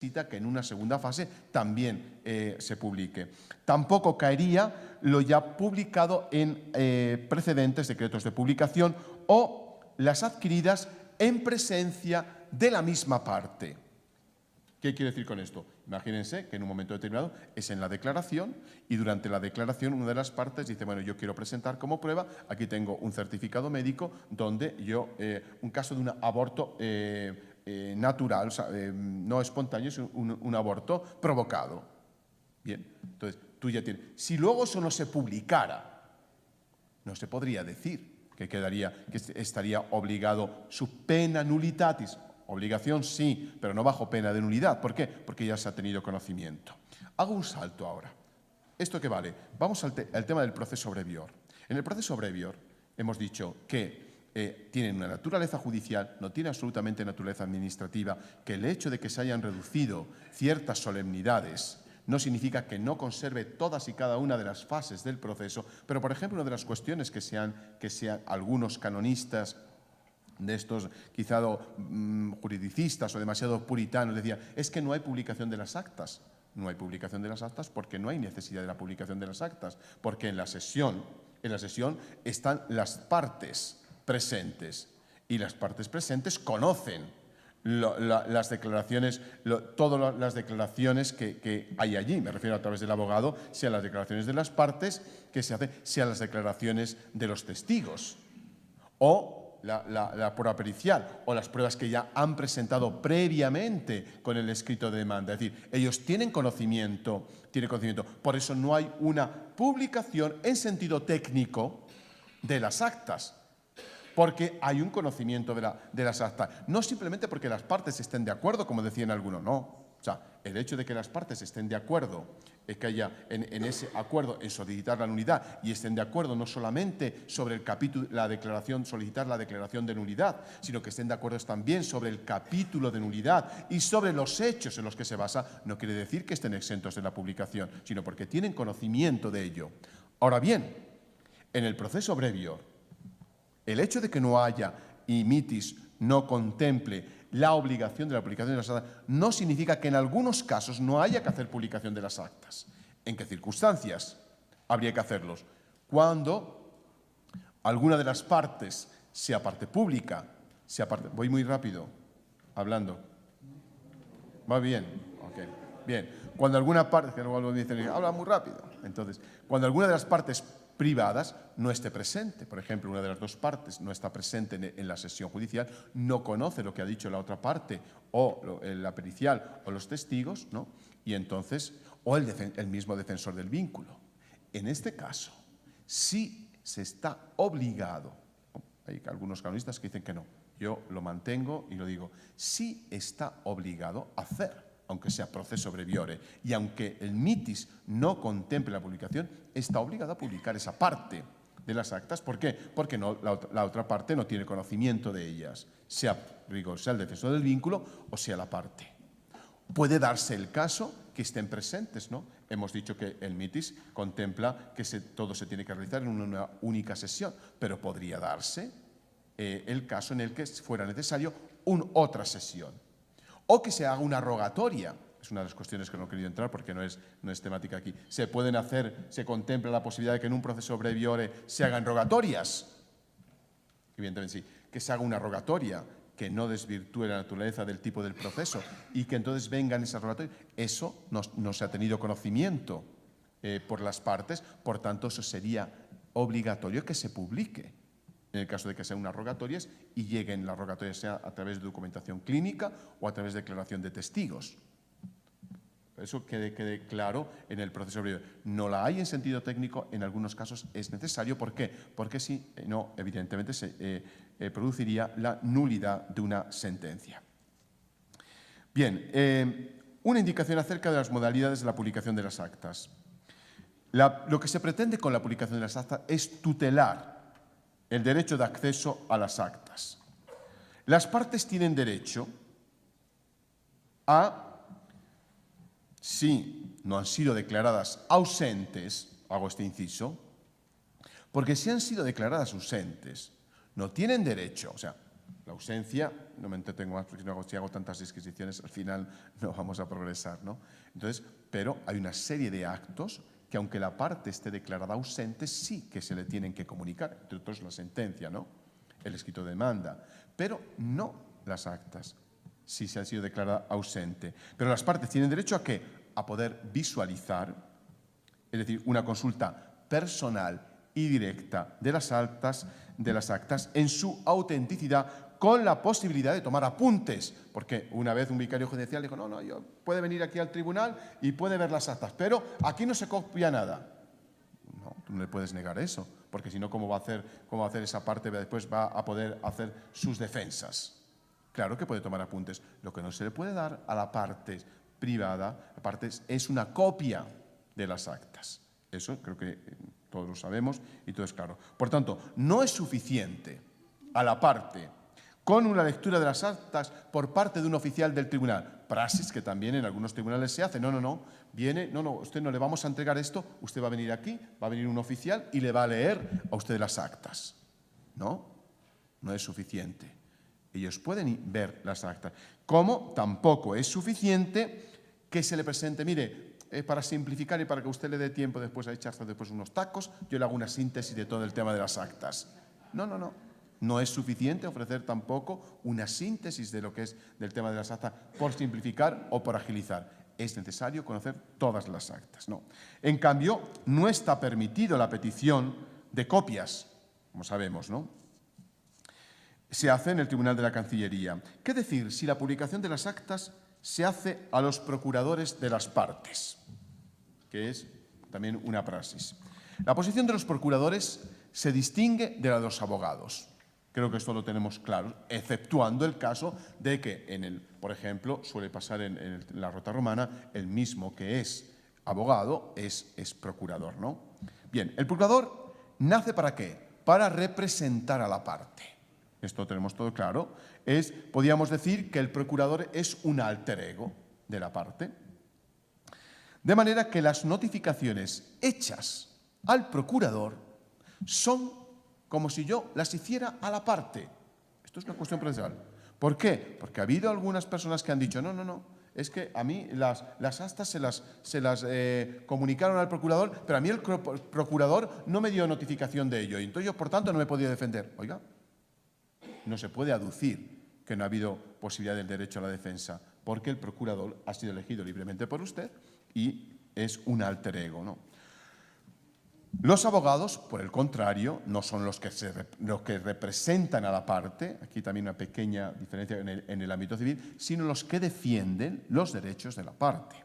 necesita que en una segunda fase también se publique. Tampoco caería lo ya publicado en precedentes decretos de publicación o las adquiridas en presencia de la misma parte. ¿Qué quiere decir con esto? Imagínense que en un momento determinado es en la declaración y durante la declaración una de las partes dice, bueno, yo quiero presentar como prueba, aquí tengo un certificado médico donde yo, un caso de un aborto natural, o sea, no espontáneo, es un aborto provocado. Bien, entonces tú ya tienes. Si luego eso no se publicara, no se podría decir que estaría obligado su pena nullitatis. Obligación sí, pero no bajo pena de nulidad. ¿Por qué? Porque ya se ha tenido conocimiento. Hago un salto ahora. ¿Esto qué vale? Vamos al tema del proceso brevior. En el proceso brevior hemos dicho que tienen una naturaleza judicial, no tiene absolutamente naturaleza administrativa, que el hecho de que se hayan reducido ciertas solemnidades no significa que no conserve todas y cada una de las fases del proceso, pero, por ejemplo, una de las cuestiones que sean algunos canonistas de estos quizá juridicistas o demasiado puritanos decían, es que no hay publicación de las actas. No hay publicación de las actas porque no hay necesidad de la publicación de las actas, porque en la sesión están las partes presentes y las partes presentes conocen las declaraciones, todas las declaraciones que hay allí, me refiero a través del abogado, sea las declaraciones de las partes que se hacen, sea las declaraciones de los testigos o la prueba pericial o las pruebas que ya han presentado previamente con el escrito de demanda. Es decir, ellos tienen conocimiento. Por eso no hay una publicación en sentido técnico de las actas, porque hay un conocimiento de las actas. No simplemente porque las partes estén de acuerdo, como decían algunos, no. O sea, el hecho de que las partes estén de acuerdo, que haya en ese acuerdo en solicitar la nulidad y estén de acuerdo no solamente sobre el capítulo, solicitar la declaración de nulidad, sino que estén de acuerdo también sobre el capítulo de nulidad y sobre los hechos en los que se basa, no quiere decir que estén exentos de la publicación, sino porque tienen conocimiento de ello. Ahora bien, en el proceso brevior, el hecho de que no haya y mitis no contemple la obligación de la publicación de las actas no significa que en algunos casos no haya que hacer publicación de las actas. ¿En qué circunstancias habría que hacerlos? Cuando alguna de las partes, sea parte pública, voy muy rápido hablando. ¿Va bien? Ok. Bien. Cuando alguna parte, que luego dicen, habla muy rápido. Entonces, cuando alguna de las partes privadas no esté presente, por ejemplo, una de las dos partes no está presente en la sesión judicial, no conoce lo que ha dicho la otra parte o la pericial o los testigos, ¿no? Y entonces, o el mismo defensor del vínculo. En este caso, sí se está obligado, ¿no? Hay algunos canonistas que dicen que no, yo lo mantengo y lo digo, sí está obligado a hacer, aunque sea proceso breviore, y aunque el mitis no contemple la publicación, está obligado a publicar esa parte de las actas. ¿Por qué? Porque la otra parte no tiene conocimiento de ellas, sea el defensor del vínculo o sea la parte. Puede darse el caso que estén presentes, ¿no? Hemos dicho que el mitis contempla que todo se tiene que realizar en una única sesión, pero podría darse el caso en el que fuera necesario otra sesión. O que se haga una rogatoria. Es una de las cuestiones que no he querido entrar porque no es temática aquí. Se contempla la posibilidad de que en un proceso breviore se hagan rogatorias. Evidentemente sí. Que se haga una rogatoria que no desvirtúe la naturaleza del tipo del proceso y que entonces vengan esas rogatorias. Eso no se ha tenido conocimiento por las partes, por tanto eso sería obligatorio que se publique. En el caso de que sean unas rogatorias y lleguen las rogatorias sea a través de documentación clínica o a través de declaración de testigos. Eso quede claro en el proceso breviario. No la hay en sentido técnico, en algunos casos es necesario. ¿Por qué? Porque si no, evidentemente se produciría la nulidad de una sentencia. Bien, una indicación acerca de las modalidades de la publicación de las actas. Lo que se pretende con la publicación de las actas es tutelar el derecho de acceso a las actas. Las partes tienen derecho a, si no han sido declaradas ausentes, hago este inciso, porque si han sido declaradas ausentes, no tienen derecho, o sea, La ausencia, no me entretengo más porque si hago tantas disquisiciones al final no vamos a progresar, ¿no? Entonces, pero hay una serie de actos que aunque la parte esté declarada ausente, sí que se le tienen que comunicar, entre otros la sentencia, ¿no? El escrito de demanda, pero no las actas, si se ha sido declarada ausente. Pero las partes tienen derecho ¿a qué? A poder visualizar, es decir, una consulta personal y directa de las actas en su autenticidad, con la posibilidad de tomar apuntes, porque una vez un vicario judicial dijo, no, puede venir aquí al tribunal y puede ver las actas, pero aquí no se copia nada. No, tú no le puedes negar eso, porque si no, ¿cómo va a hacer esa parte? Después va a poder hacer sus defensas. Claro que puede tomar apuntes. Lo que no se le puede dar a la parte privada, es una copia de las actas. Eso creo que todos lo sabemos y todo es claro. Por tanto, no es suficiente a la parte con una lectura de las actas por parte de un oficial del tribunal. Praxis que también en algunos tribunales se hace. Usted no le vamos a entregar esto, usted va a venir aquí, va a venir un oficial y le va a leer a usted las actas. No es suficiente. Ellos pueden ver las actas. Como tampoco es suficiente que se le presente, mire, para simplificar y para que usted le dé tiempo después a echarse después unos tacos, yo le hago una síntesis de todo el tema de las actas. No es suficiente ofrecer tampoco una síntesis de lo que es del tema de las actas por simplificar o por agilizar. Es necesario conocer todas las actas. No. En cambio, no está permitido la petición de copias, como sabemos, ¿no? Se hace en el Tribunal de la Cancillería. ¿Qué decir si la publicación de las actas se hace a los procuradores de las partes? Que es también una praxis. La posición de los procuradores se distingue de la de los abogados. Creo que esto lo tenemos claro, exceptuando el caso de que, por ejemplo, suele pasar en la Rota Romana, el mismo que es abogado es procurador, ¿no? Bien, el procurador nace ¿para qué? Para representar a la parte. Esto tenemos todo claro. Podríamos decir que el procurador es un alter ego de la parte. De manera que las notificaciones hechas al procurador son como si yo las hiciera a la parte. Esto es una cuestión procesal. ¿Por qué? Porque ha habido algunas personas que han dicho, no, es que a mí las actas se las comunicaron al procurador, pero a mí el procurador no me dio notificación de ello, y entonces yo, por tanto, no me podía defender. Oiga, no se puede aducir que no ha habido posibilidad del derecho a la defensa, porque el procurador ha sido elegido libremente por usted y es un alter ego, ¿no? Los abogados, por el contrario, no son los que representan a la parte, aquí también una pequeña diferencia en el ámbito civil, sino los que defienden los derechos de la parte.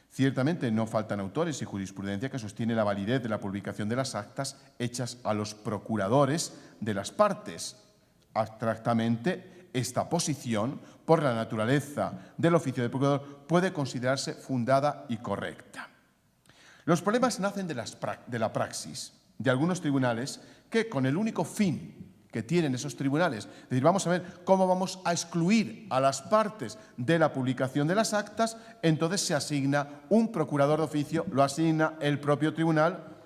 Ciertamente no faltan autores y jurisprudencia que sostiene la validez de la publicación de las actas hechas a los procuradores de las partes. Abstractamente, esta posición, por la naturaleza del oficio de procurador, puede considerarse fundada y correcta. Los problemas nacen de la praxis de algunos tribunales que, con el único fin que tienen esos tribunales, es decir, vamos a ver cómo vamos a excluir a las partes de la publicación de las actas, entonces se asigna un procurador de oficio, lo asigna el propio tribunal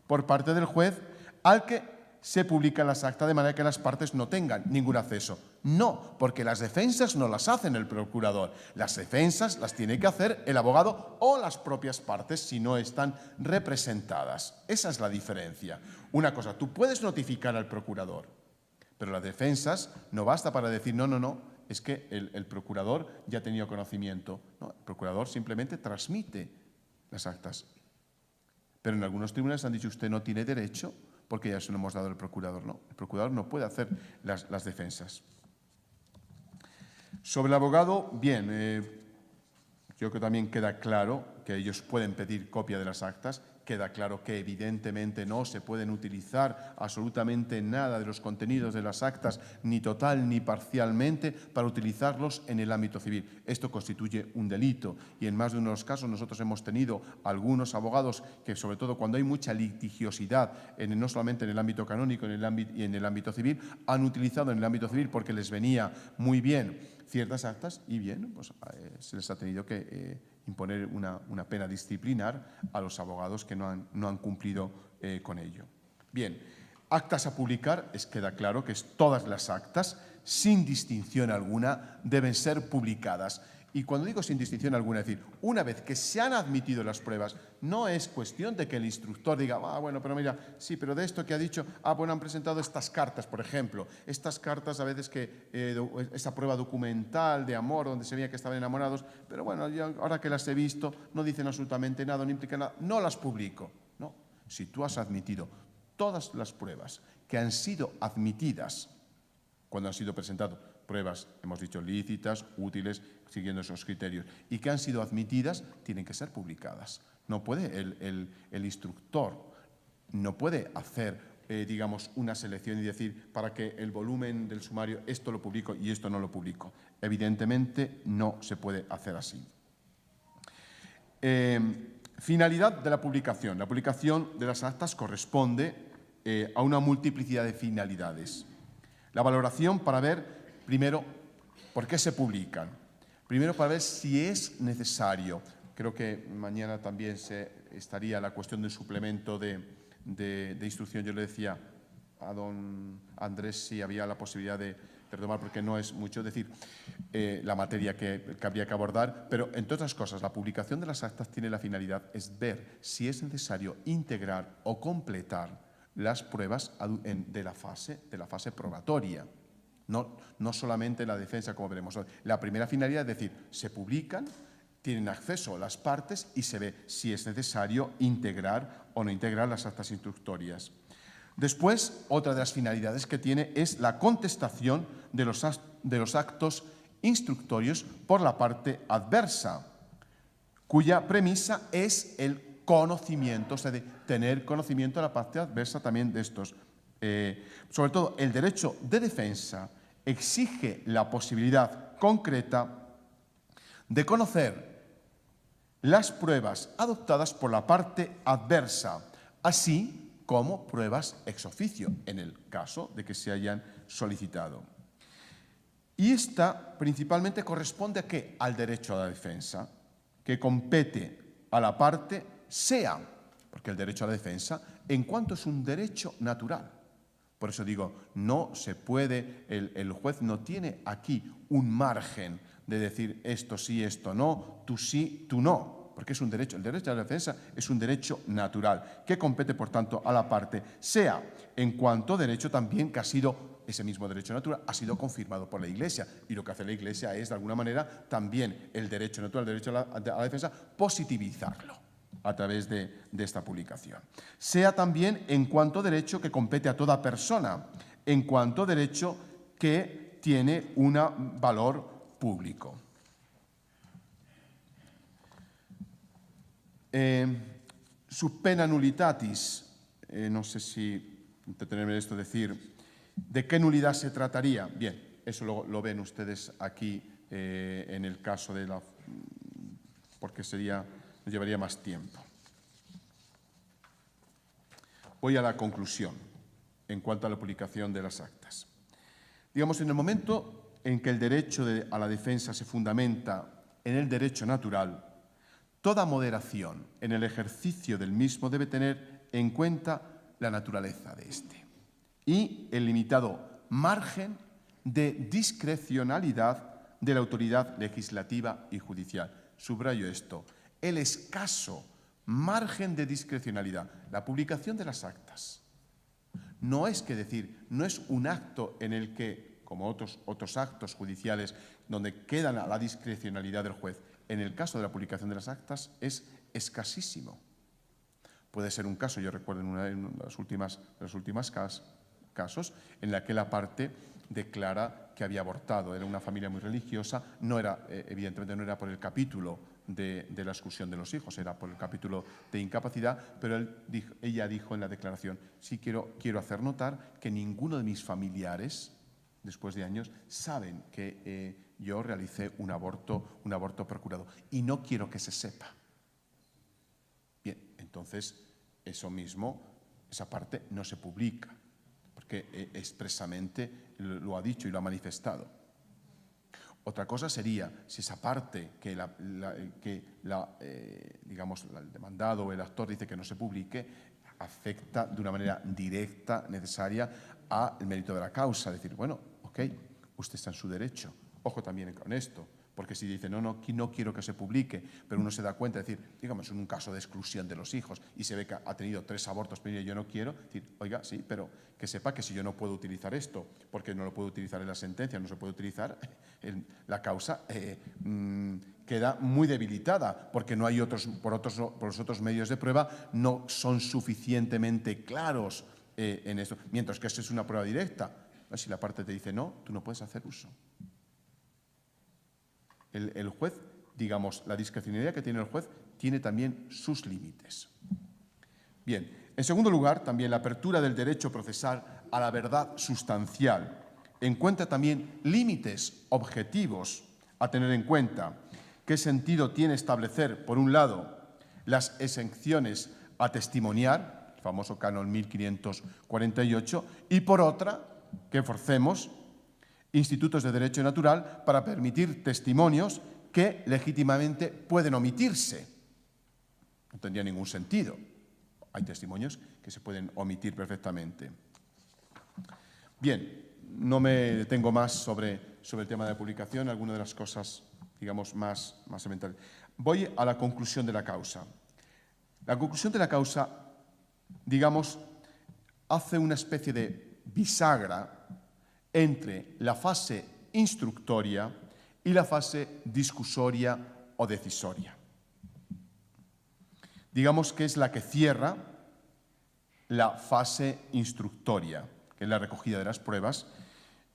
por parte del juez, al que se publican las actas de manera que las partes no tengan ningún acceso. No, porque las defensas no las hacen el procurador. Las defensas las tiene que hacer el abogado o las propias partes si no están representadas. Esa es la diferencia. Una cosa, tú puedes notificar al procurador, pero las defensas no basta para decir no, es que el procurador ya ha tenido conocimiento. No, el procurador simplemente transmite las actas. Pero en algunos tribunales han dicho usted no tiene derecho porque ya se lo hemos dado al procurador. No, el procurador no puede hacer las defensas. Sobre el abogado, bien, yo creo que también queda claro que ellos pueden pedir copia de las actas. Queda claro que evidentemente no se pueden utilizar absolutamente nada de los contenidos de las actas, ni total ni parcialmente, para utilizarlos en el ámbito civil. Esto constituye un delito y en más de uno de los casos nosotros hemos tenido algunos abogados que, sobre todo cuando hay mucha litigiosidad, no solamente en el ámbito canónico y en el ámbito civil, han utilizado en el ámbito civil porque les venía muy bien ciertas actas y bien, pues se les ha tenido que imponer una pena disciplinar a los abogados que no han cumplido con ello. Bien, Actas a publicar, queda claro que todas las actas, sin distinción alguna, deben ser publicadas. Y cuando digo sin distinción alguna, es decir, una vez que se han admitido las pruebas, no es cuestión de que el instructor diga, bueno, pero mira, sí, pero de esto que ha dicho, bueno, han presentado estas cartas, por ejemplo, estas cartas a veces que, esa prueba documental de amor, donde se veía que estaban enamorados, pero bueno, yo, ahora que las he visto, no dicen absolutamente nada, no implican nada, no las publico. No, si tú has admitido todas las pruebas que han sido admitidas cuando han sido presentadas, pruebas, hemos dicho, lícitas, útiles, siguiendo esos criterios, y que han sido admitidas, tienen que ser publicadas. No puede el instructor, no puede hacer, digamos, una selección y decir, para que el volumen del sumario, esto lo publico y esto no lo publico. Evidentemente, no se puede hacer así. Finalidad de la publicación. La publicación de las actas corresponde a una multiplicidad de finalidades. La valoración para ver, primero, ¿por qué se publican? Primero, para ver si es necesario. Creo que mañana también estaría la cuestión del suplemento de instrucción. Yo le decía a don Andrés si había la posibilidad de retomar, porque no es mucho, es decir, la materia que habría que abordar, pero entre otras cosas, la publicación de las actas tiene la finalidad, es ver si es necesario integrar o completar las pruebas de la fase probatoria. No solamente la defensa, como veremos hoy. La primera finalidad es decir, se publican, tienen acceso a las partes y se ve si es necesario integrar o no integrar las actas instructorias. Después, otra de las finalidades que tiene es la contestación de los actos instructorios por la parte adversa, cuya premisa es el conocimiento, o sea, de tener conocimiento de la parte adversa también de estos. Sobre todo, el derecho de defensa exige la posibilidad concreta de conocer las pruebas adoptadas por la parte adversa, así como pruebas ex oficio, en el caso de que se hayan solicitado. Y esta principalmente corresponde ¿a qué? Al derecho a la defensa, que compete a la parte sea, porque el derecho a la defensa, en cuanto es un derecho natural. Por eso digo, no se puede, el juez no tiene aquí un margen de decir esto sí, esto no, tú sí, tú no, porque es un derecho. El derecho a la defensa es un derecho natural, que compete, por tanto, a la parte, sea en cuanto derecho también que ha sido, ese mismo derecho natural, ha sido confirmado por la Iglesia. Y lo que hace la Iglesia es, de alguna manera, también el derecho natural, el derecho a la defensa, positivizarlo a través de esta publicación. Sea también en cuanto derecho que compete a toda persona, en cuanto derecho que tiene un valor público. Sub pena nullitatis, no sé si entretenerme en esto, decir, ¿de qué nulidad se trataría? Bien, eso lo ven ustedes aquí en el caso de la... porque nos llevaría más tiempo. Voy a la conclusión en cuanto a la publicación de las actas. Digamos, en el momento en que el derecho a la defensa se fundamenta en el derecho natural, toda moderación en el ejercicio del mismo debe tener en cuenta la naturaleza de éste y el limitado margen de discrecionalidad de la autoridad legislativa y judicial. Subrayo esto, el escaso margen de discrecionalidad. La publicación de las actas no es no es un acto en el que, como otros actos judiciales, donde queda la discrecionalidad del juez. En el caso de la publicación de las actas es escasísimo. Puede ser un caso, yo recuerdo en los últimos casos, en la que la parte declara que había abortado. Era una familia muy religiosa, evidentemente no era por el capítulo de la exclusión de los hijos, era por el capítulo de incapacidad, pero ella dijo en la declaración, sí quiero hacer notar que ninguno de mis familiares, después de años, saben que yo realicé un aborto procurado y no quiero que se sepa. Bien, entonces eso mismo, esa parte no se publica, porque expresamente lo ha dicho y lo ha manifestado. Otra cosa sería si esa parte digamos, el demandado o el actor dice que no se publique, afecta de una manera directa, necesaria, al mérito de la causa. Decir, bueno, ok, usted está en su derecho. Ojo también con esto, porque si dice, no quiero que se publique, pero uno se da cuenta, decir, digamos, en un caso de exclusión de los hijos y se ve que ha tenido 3 abortos, pero yo no quiero, decir, oiga, sí, pero que sepa que si yo no puedo utilizar esto, porque no lo puedo utilizar en la sentencia, no se puede utilizar, la causa queda muy debilitada, porque no hay por los otros medios de prueba no son suficientemente claros en eso, mientras que esto es una prueba directa. Si la parte te dice no, tú no puedes hacer uso. El juez, digamos, la discrecionalidad que tiene el juez tiene también sus límites. Bien, en segundo lugar, también la apertura del derecho procesal a la verdad sustancial encuentra también límites objetivos a tener en cuenta. ¿Qué sentido tiene establecer, por un lado, las exenciones a testimoniar, el famoso canon 1548, y por otra, que forcemos institutos de derecho natural para permitir testimonios que legítimamente pueden omitirse? No tendría ningún sentido. Hay testimonios que se pueden omitir perfectamente. Bien, no me detengo más sobre el tema de la publicación, algunas de las cosas, digamos, más elementales. Voy a la conclusión de la causa. La conclusión de la causa, digamos, hace una especie de bisagra entre la fase instructoria y la fase discusoria o decisoria. Digamos que es la que cierra la fase instructoria, que es la recogida de las pruebas,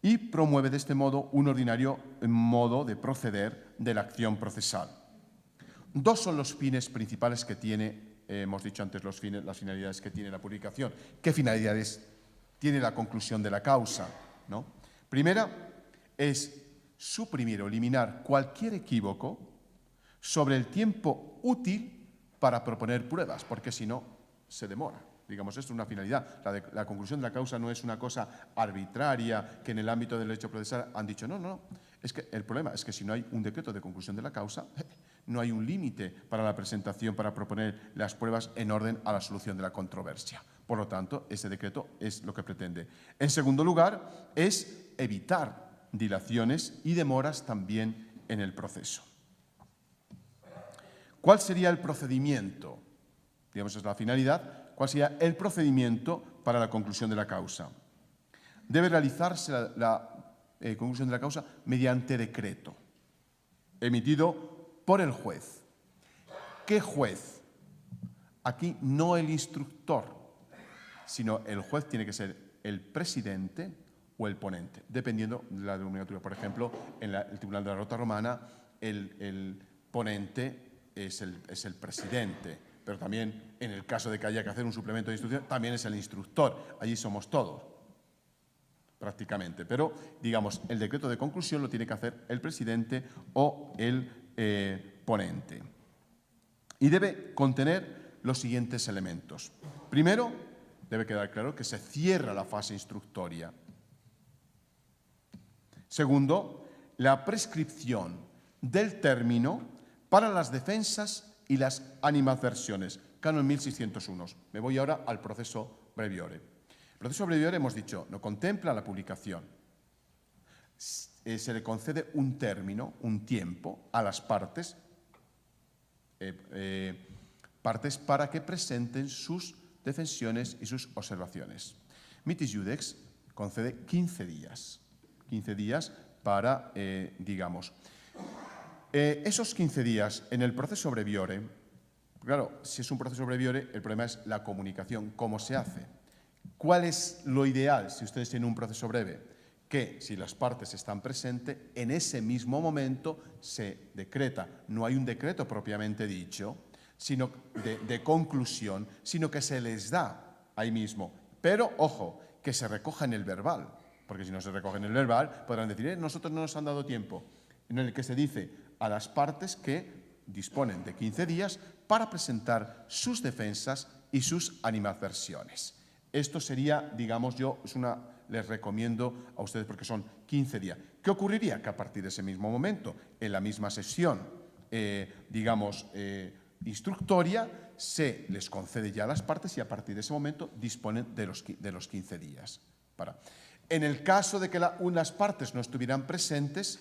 y promueve de este modo un ordinario modo de proceder de la acción procesal. 2 son los fines principales que tiene, hemos dicho antes las finalidades que tiene la publicación. ¿Qué finalidades tiene la conclusión de la causa? ¿No? Primera es suprimir o eliminar cualquier equívoco sobre el tiempo útil para proponer pruebas, porque si no, se demora. Digamos, esto es una finalidad. La conclusión de la causa no es una cosa arbitraria que en el ámbito del derecho procesal han dicho, no. Es que el problema es que si no hay un decreto de conclusión de la causa, no hay un límite para la presentación, para proponer las pruebas en orden a la solución de la controversia. Por lo tanto, ese decreto es lo que pretende. En segundo lugar, es evitar dilaciones y demoras también en el proceso. ¿Cuál sería el procedimiento? Digamos, es la finalidad. ¿Cuál sería el procedimiento para la conclusión de la causa? Debe realizarse la conclusión de la causa mediante decreto, emitido por el juez. ¿Qué juez? Aquí no el instructor, sino el juez tiene que ser el presidente o el ponente, dependiendo de la denominatura. Por ejemplo, en el Tribunal de la Rota Romana, el ponente es el presidente, pero también en el caso de que haya que hacer un suplemento de instrucción, también es el instructor. Allí somos todos, prácticamente. Pero, digamos, el decreto de conclusión lo tiene que hacer el presidente o el ponente. Y debe contener los siguientes elementos. Primero, debe quedar claro que se cierra la fase instructoria. Segundo, la prescripción del término para las defensas y las animadversiones. Canon 1601. Me voy ahora al proceso breviore. El proceso breviore, hemos dicho, no contempla la publicación. Se le concede un término, un tiempo a las partes, para que presenten sus defensiones y sus observaciones. Mitis Iudex concede 15 días. 15 días para, digamos. Esos 15 días en el proceso breviore, claro, si es un proceso breviore, el problema es la comunicación, cómo se hace. ¿Cuál es lo ideal si ustedes tienen un proceso breve? Que si las partes están presentes, en ese mismo momento se decreta. No hay un decreto propiamente dicho, sino de conclusión, sino que se les da ahí mismo. Pero, ojo, que se recoja en el verbal, porque si no se recoge en el verbal, podrán decir, nosotros no nos han dado tiempo, en el que se dice a las partes que disponen de 15 días para presentar sus defensas y sus animadversiones. Esto sería, digamos, les recomiendo a ustedes porque son 15 días. ¿Qué ocurriría? Que a partir de ese mismo momento, en la misma sesión, instructoria, se les concede ya a las partes y a partir de ese momento disponen de los 15 días. En el caso de que unas partes no estuvieran presentes,